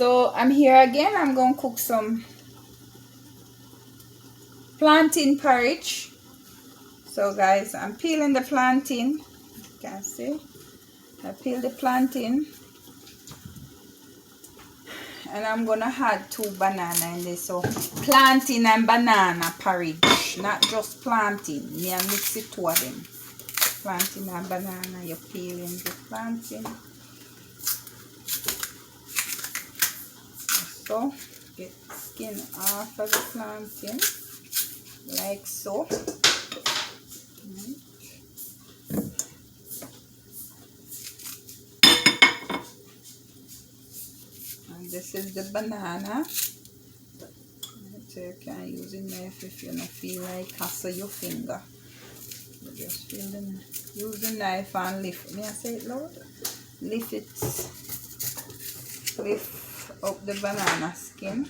So I'm here again. I'm going to cook some plantain porridge. So guys, I'm peeling the plantain. You can see I peel the plantain, and I'm gonna add 2 bananas in this. So plantain and banana porridge, not just plantain. Me and mix it, 2 of them. Plantain and banana. You're peeling the plantain. So get the skin off of the plantain like so. And this is the banana. So you can use a knife if you don't feel like hassle your finger. You just use the knife and lift. May I say it loud? Lift it. Lift up the banana skin.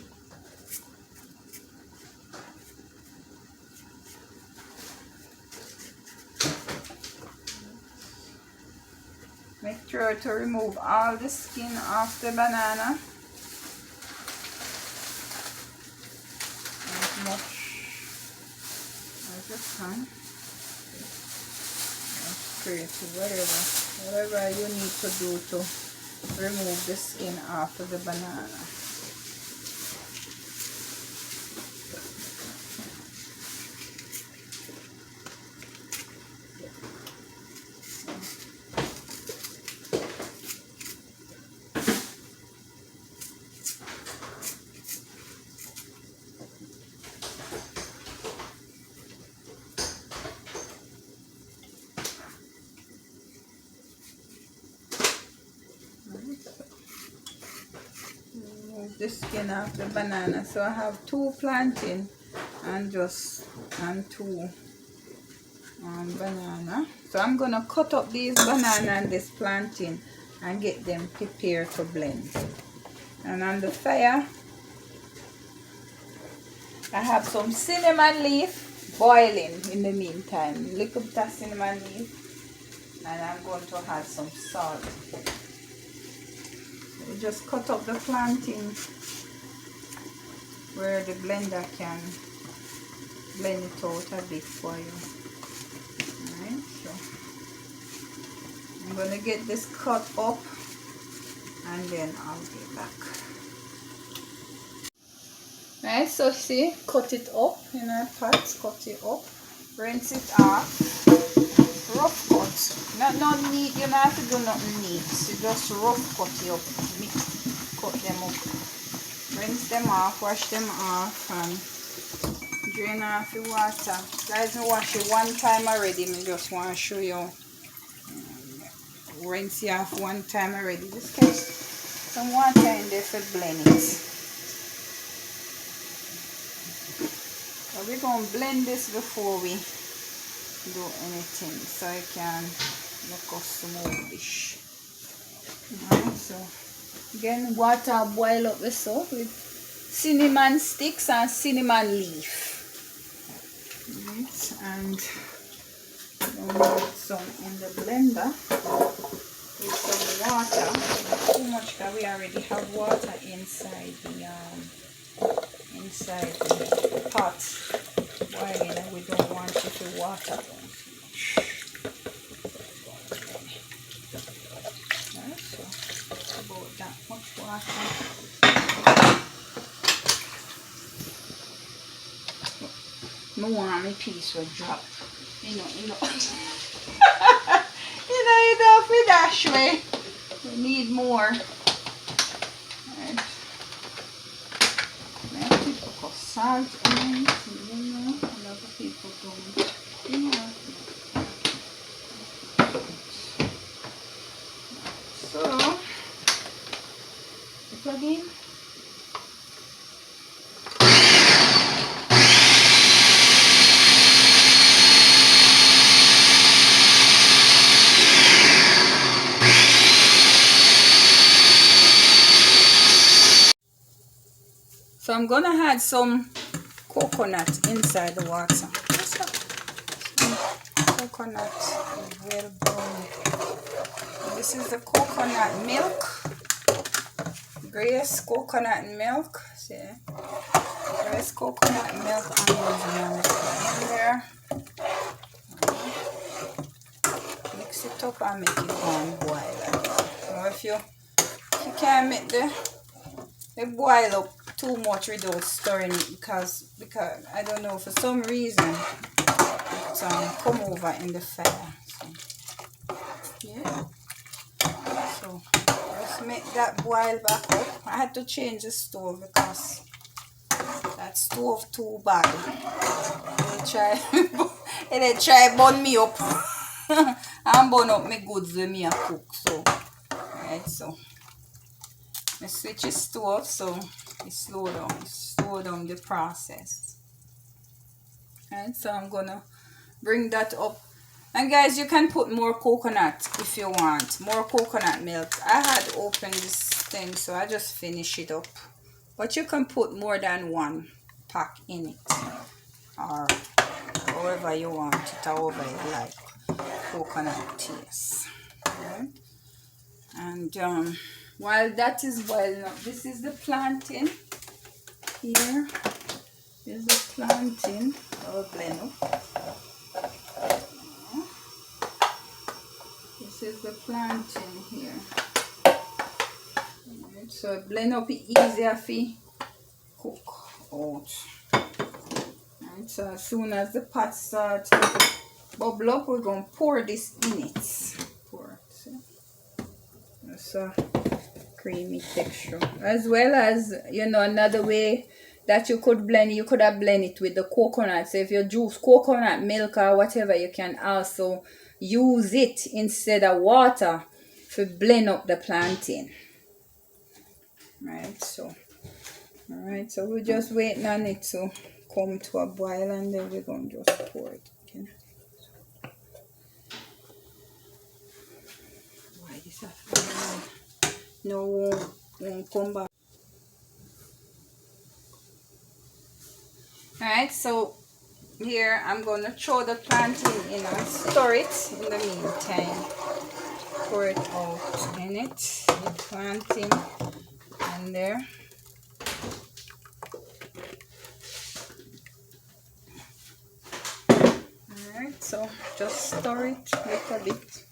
Make sure to remove all the skin off the banana. As much as you can. Spray to whatever you need to do to remove the skin off of the banana. Remove the skin off the banana. So I have 2 plantain and 2 banana. So I'm gonna cut up these banana and this plantain and get them prepared to blend. And on the fire, I have some cinnamon leaf boiling in the meantime. Little bit of cinnamon leaf, and I'm going to add some salt. So just cut up the plantain where the blender can blend it out a bit for you. Alright, so I'm going to get this cut up and then I'll get back. Right, so see, cut it up in a pot, cut it up, rinse it off, rough cut, not neat, you don't have to do nothing neat, so just rough cut it up, cut them up, rinse them off, wash them off, and drain off the water. Guys, I wash it 1 time already. I just want to show you. Rinse it off 1 time already. Just catch some water in there for blend it. So we're going to blend this before we do anything, so it can make a smooth dish. Alright, so again, water boil up the soup with cinnamon sticks and cinnamon leaf. Right, and I'm going to put some in the blender with some water. Not too much because we already have water inside the pot boiling, and we don't want it to water down too much. Right, so about that much water. I want my piece will drop. You know. You don't feel dash way. We need more. Right. Now people put salt in. A lot of people don't. So plug in. So I'm gonna add some coconut inside the water. Some coconut well brown. This is the coconut milk. Grace coconut milk. See? Grace coconut milk I'm using in there. Mix it up and make it on boil. Or if you can't make the boil up too much without stirring it because I don't know, for some reason it come over in the fire. So, yeah. So just make that boil back up. I had to change the stove because that stove too bad. They try burn me up and burn up my goods when me a cook. So right, so I switch the stove so it slow down the process. Right, so I'm gonna bring that up. And guys, you can put more coconut if you want, more coconut milk. I had opened this thing, so I just finish it up. But you can put more than one pack in it, or however you want it, however you like coconut taste. Right? And while that is boiling up, this is the plantain here. Here's the plantain. I'll blend up. This is the plantain here. Right, so blend up it easier for cook out. Right, so as soon as the pot starts to bubble up, we're going to pour this in it. Pour it. See? That's a creamy texture. As well as, you know, another way that you could blend, you could have blended it with the coconut. So if you juice coconut milk or whatever, you can also use it instead of water to blend up the plantain. Right, so alright, so we're just waiting on it to come to a boil, and then we're going to just pour it. Okay. Why this no won't come back. Alright, so here I'm going to throw the plantain in and stir it in the meantime. Pour it out in it, the plantain in there. Alright, so just stir it a little bit.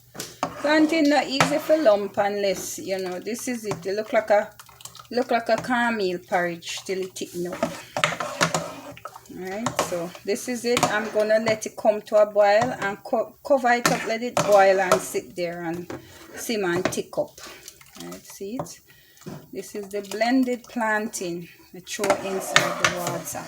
Plantain not easy for lump unless, you know, this is it. It look like a caramel porridge till it thicken up. Alright, so this is it. I'm gonna let it come to a boil and cover it up, let it boil and sit there and simmer and thick up. Alright, see it? This is the blended plantain. I throw inside the water.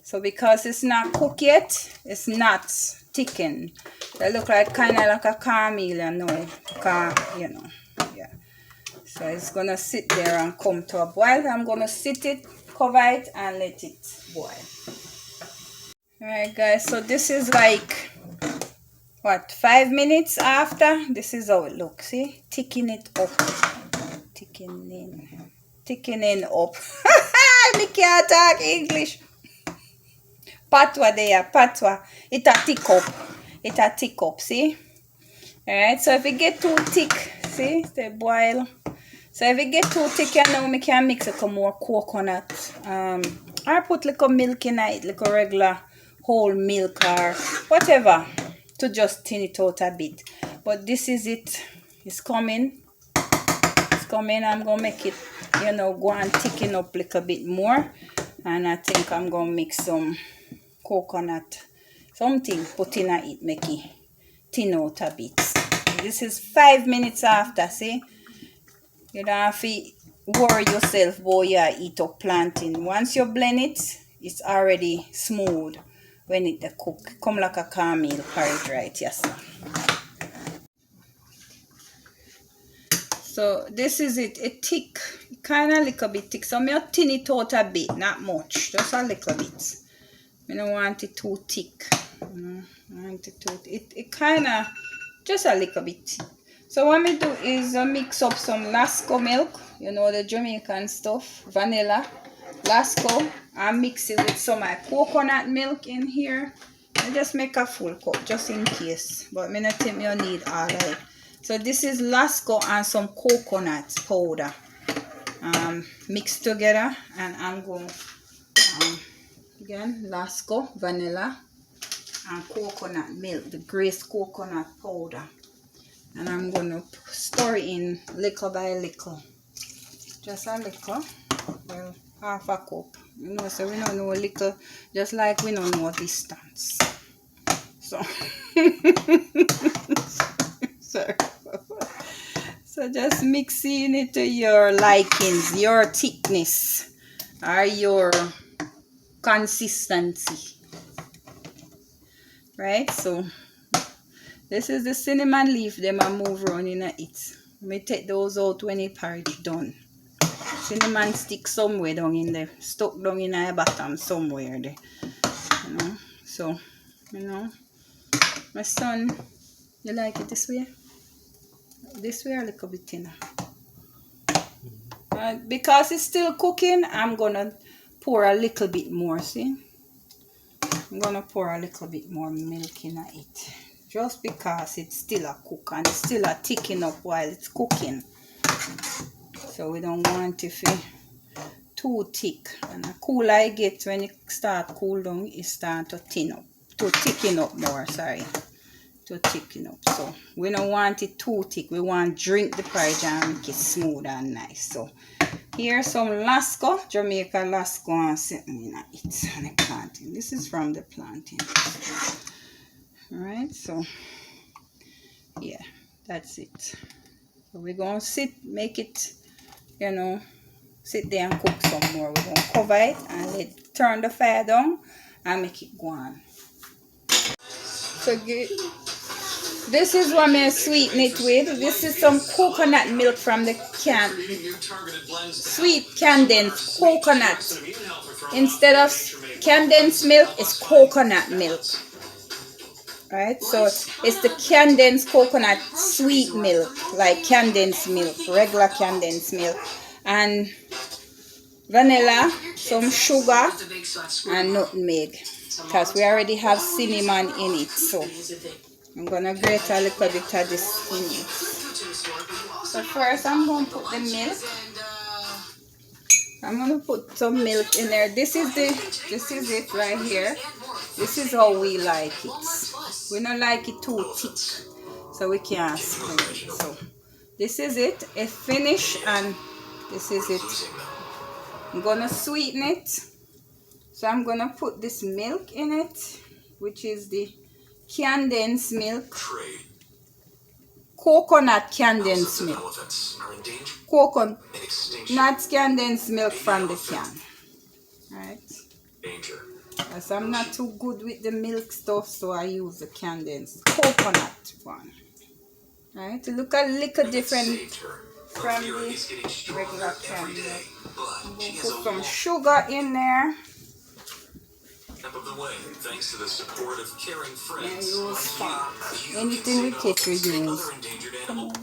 So because it's not cooked yet, it's not thickened. They look like kind of like a caramel, you know, yeah. So it's gonna sit there and come to a boil. I'm gonna sit it, cover it, and let it boil. Alright guys, so this is like what, 5 minutes after. This is how it looks. See, thickening it up, thickening up. I can't talk English. Patwa there, patwa. It a thick up, see? Alright, so if it get too thick, see, they boil. So if it get too thick, you know, we can mix a little more coconut. Or put little milk in it, little regular whole milk or whatever, to just thin it out a bit. But this is it. It's coming. It's coming. I'm going to make it, you know, go and thicken up a little bit more. And I think I'm going to mix some coconut, something, put in it, make it thin out a bit. This is 5 minutes after, see? You don't have to worry yourself about you eat up plantain. Once you blend it, it's already smooth when it cook. Come like a caramel porridge, right? Yes. So this is it. It thick, kind of little bit thick. So I'm going to thin it out a bit, not much, just a little bit. I don't want it too thick. I want it too. It kind of just a little bit. So what I do is mix up some Lasco milk, you know, the Jamaican stuff, vanilla, Lasco, and mix it with some coconut milk in here. I just make a full cup just in case, but I don't think you need all of it. So this is Lasco and some coconut powder. mix together, and I'm going again Lasco vanilla and coconut milk, the greased coconut powder, and I'm gonna stir it in little by little, just a little, well, half a cup, you know, so we don't know a little, just like we don't know distance, so so just mixing it to your likings, your thickness or your consistency, right? So this is the cinnamon leaf them I move around in it. Let me take those out when the porridge done. Cinnamon stick somewhere down in there, stuck down in the bottom somewhere there, you know. So, you know, my son, you like it this way? This way or a little bit thinner? Because it's still cooking, I'm gonna pour a little bit more. See, I'm gonna pour a little bit more milk in it, just because it's still a cook and it's still a thickening up while it's cooking. So we don't want it to be too thick. And the cooler I get when it start cool down, it start to thin up, to thicken up more. Sorry, to thicken up. So we don't want it too thick. We want to drink the porridge and make it smooth and nice. So here's some Lasco, Jamaican Lasco, and sitting in it and the plantain. This is from the plantain. Alright, so yeah, that's it. So we're gonna make it, you know, sit there and cook some more. We're gonna cover it and turn the fire down and make it go on. So this is what I sweeten it with. This is some coconut milk from the can. Sweet condensed coconut. Instead of condensed milk, it's coconut milk. Right? So it's the condensed coconut sweet milk, like condensed milk, regular condensed milk. And vanilla, some sugar, and nutmeg. Because we already have cinnamon in it. So I'm gonna grate a little bit of this in it. So first I'm gonna put the milk. I'm gonna put some milk in there. This is it right here. This is how we like it. We don't like it too thick, so we can't spread it. So this is it. It's finished, and this is it. I'm gonna sweeten it. So I'm gonna put this milk in it, which is the condensed milk, coconut condensed milk, not condensed milk from the can. Right? As I'm not too good with the milk stuff, so I use the condensed coconut one. Right? To look a little different from the regular can milk. I'm going to put some sugar in there. Of the way, thanks to the support of caring friends. And use salt. Anything we catch, we use. Come on, the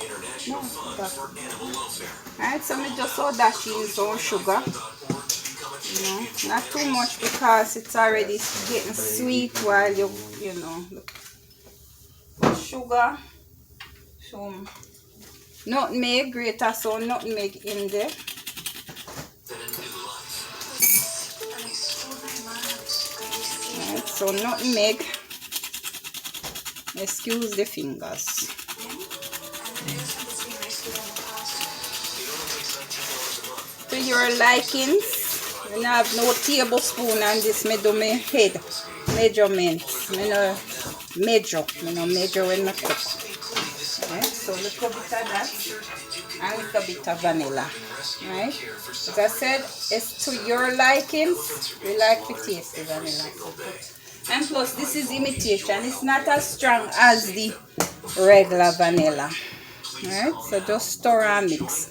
International Fund for Animal Welfare. Alright, so I just saw that she used some sugar. You know, not too much because it's already getting sweet while you know. Sugar, some nutmeg, grate some nutmeg in there. So nutmeg, excuse the fingers. To your likings, I have no tablespoon on this. Me do my head measurement. Me no measure when I cook. Right? So a little bit of that and a little bit of vanilla. Right? As I said, it's to your likings. We like to taste the vanilla. So and plus, this is imitation. It's not as strong as the regular vanilla. Alright, so just stir and mix.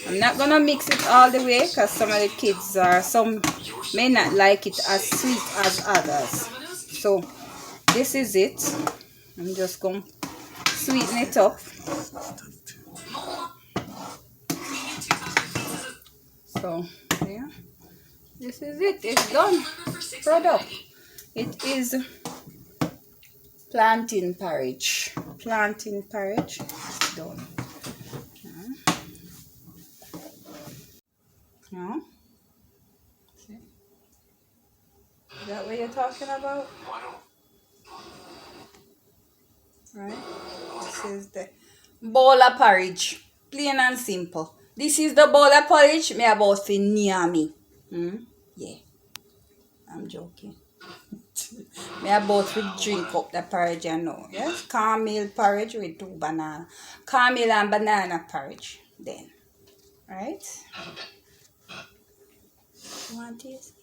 I'm not going to mix it all the way because some of the kids some may not like it as sweet as others. So, this is it. I'm just going to sweeten it up. So, yeah. This is it. It's done. Product. It is plantain porridge. Plantain porridge. It's done. talking about? Right? This is the bowl of porridge. Plain and simple. This is the bowl of porridge me about for near me. Yeah, I'm joking. Me about to drink up the porridge you know. Yes? Caramel porridge with 2 banana. Caramel and banana porridge. Then. Right? You want this?